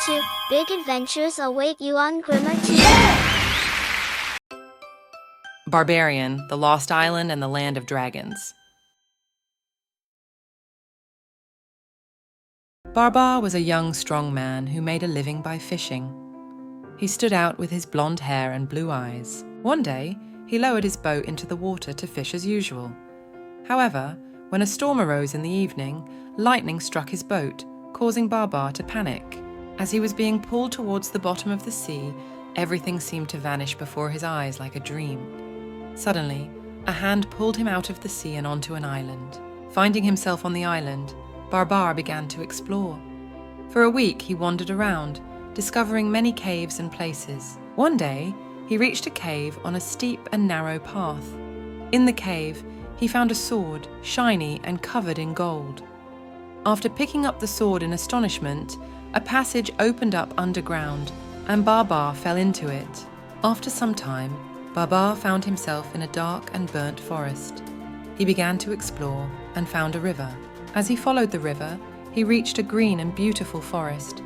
2, big adventures await you on Grimmer 2. Barbarian, the Lost Island and the Land of Dragons. Barbar was a young, strong man who made a living by fishing. He stood out with his blonde hair and blue eyes. One day, he lowered his boat into the water to fish as usual. However, when a storm arose in the evening, lightning struck his boat, causing Barbar to panic. As he was being pulled towards the bottom of the sea, everything seemed to vanish before his eyes like a dream. Suddenly, a hand pulled him out of the sea and onto an island. Finding himself on the island, Barbar began to explore. For a week, he wandered around, discovering many caves and places. One day, he reached a cave on a steep and narrow path. In the cave, he found a sword, shiny and covered in gold. After picking up the sword in astonishment, a passage opened up underground, and Barbar fell into it. After some time, Barbar found himself in a dark and burnt forest. He began to explore and found a river. As he followed the river, he reached a green and beautiful forest.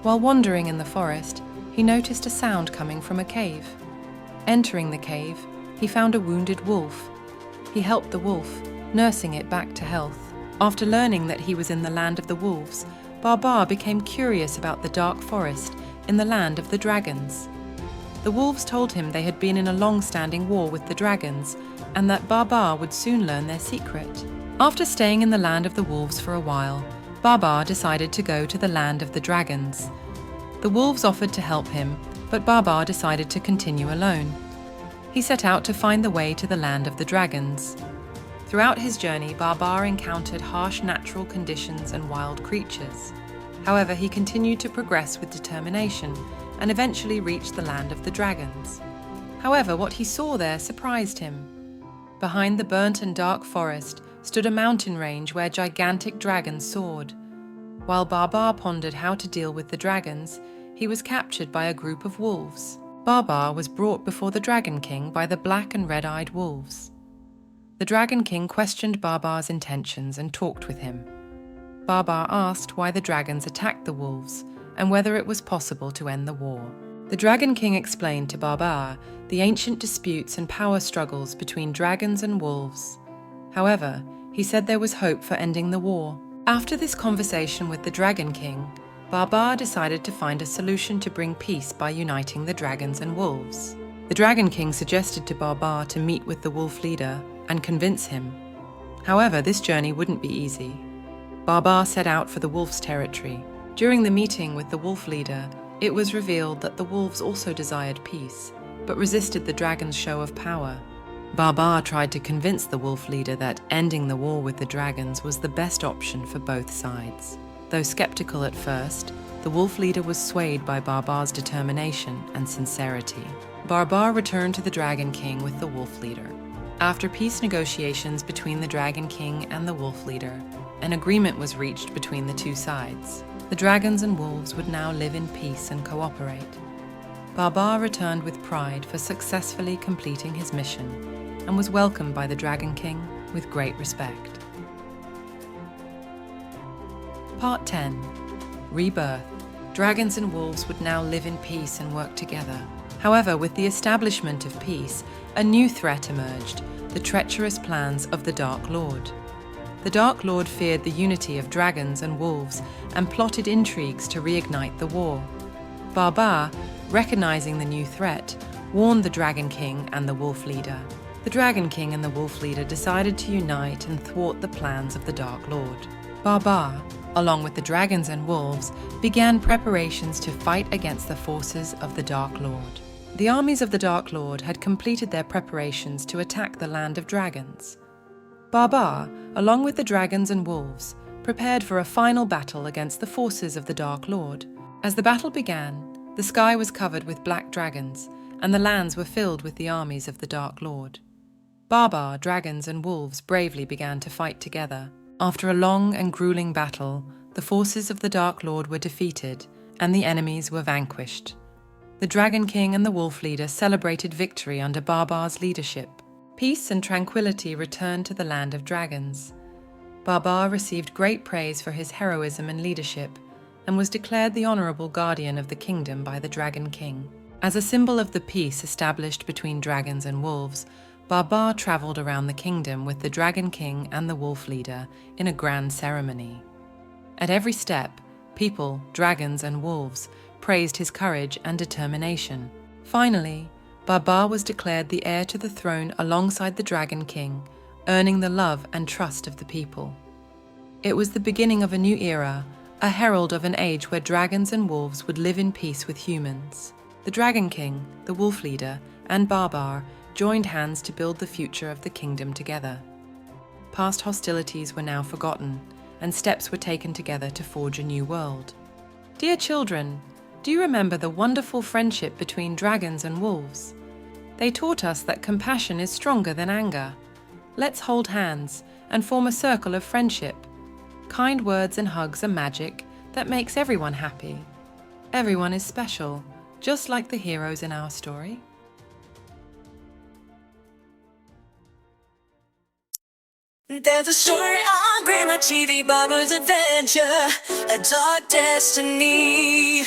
While wandering in the forest, he noticed a sound coming from a cave. Entering the cave, he found a wounded wolf. He helped the wolf, nursing it back to health. After learning that he was in the land of the wolves, Barbar became curious about the dark forest in the land of the dragons. The wolves told him they had been in a long-standing war with the dragons and that Barbar would soon learn their secret. After staying in the land of the wolves for a while, Barbar decided to go to the land of the dragons. The wolves offered to help him, but Barbar decided to continue alone. He set out to find the way to the land of the dragons. Throughout his journey, Barbar encountered harsh natural conditions and wild creatures. However, he continued to progress with determination and eventually reached the land of the dragons. However, what he saw there surprised him. Behind the burnt and dark forest stood a mountain range where gigantic dragons soared. While Barbar pondered how to deal with the dragons, he was captured by a group of wolves. Barbar was brought before the Dragon King by the black and red-eyed wolves. The Dragon King questioned Barbar's intentions and talked with him. Barbar asked why the dragons attacked the wolves and whether it was possible to end the war. The Dragon King explained to Barbar the ancient disputes and power struggles between dragons and wolves. However, he said there was hope for ending the war. After this conversation with the Dragon King, Barbar decided to find a solution to bring peace by uniting the dragons and wolves. The Dragon King suggested to Barbar to meet with the wolf leader and convince him. However, this journey wouldn't be easy. Barbar set out for the wolf's territory. During the meeting with the wolf leader, it was revealed that the wolves also desired peace, but resisted the dragon's show of power. Barbar tried to convince the wolf leader that ending the war with the dragons was the best option for both sides. Though skeptical at first, the wolf leader was swayed by Barbar's determination and sincerity. Barbar returned to the Dragon King with the wolf leader. After peace negotiations between the Dragon King and the wolf leader, an agreement was reached between the two sides. The dragons and wolves would now live in peace and cooperate. Barbar returned with pride for successfully completing his mission and was welcomed by the Dragon King with great respect. Part 10. Rebirth. Dragons and wolves would now live in peace and work together. However, with the establishment of peace, a new threat emerged, the treacherous plans of the Dark Lord. The Dark Lord feared the unity of dragons and wolves and plotted intrigues to reignite the war. Barbar, recognizing the new threat, warned the Dragon King and the wolf leader. The Dragon King and the wolf leader decided to unite and thwart the plans of the Dark Lord. Barbar, along with the dragons and wolves, began preparations to fight against the forces of the Dark Lord. The armies of the Dark Lord had completed their preparations to attack the land of dragons. Barbar, along with the dragons and wolves, prepared for a final battle against the forces of the Dark Lord. As the battle began, the sky was covered with black dragons, and the lands were filled with the armies of the Dark Lord. Barbar, dragons, and wolves bravely began to fight together. After a long and grueling battle, the forces of the Dark Lord were defeated, and the enemies were vanquished. The Dragon King and the wolf leader celebrated victory under Barbar's leadership. Peace and tranquility returned to the land of dragons. Barbar received great praise for his heroism and leadership, and was declared the honorable guardian of the kingdom by the Dragon King. As a symbol of the peace established between dragons and wolves, Barbar traveled around the kingdom with the Dragon King and the wolf leader in a grand ceremony. At every step, people, dragons, and wolves praised his courage and determination. Finally, Barbar was declared the heir to the throne alongside the Dragon King, earning the love and trust of the people. It was the beginning of a new era, a herald of an age where dragons and wolves would live in peace with humans. The Dragon King, the wolf leader, and Barbar joined hands to build the future of the kingdom together. Past hostilities were now forgotten, and steps were taken together to forge a new world. Dear children, do you remember the wonderful friendship between dragons and wolves? They taught us that compassion is stronger than anger. Let's hold hands and form a circle of friendship. Kind words and hugs are magic that makes everyone happy. Everyone is special, just like the heroes in our story. There's a story on Grandma TV, Barbara's adventure, a dark destiny.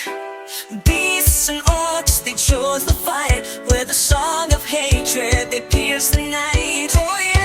Beasts and orcs, they chose the fight with a song of hatred, they pierced the night. Oh yeah.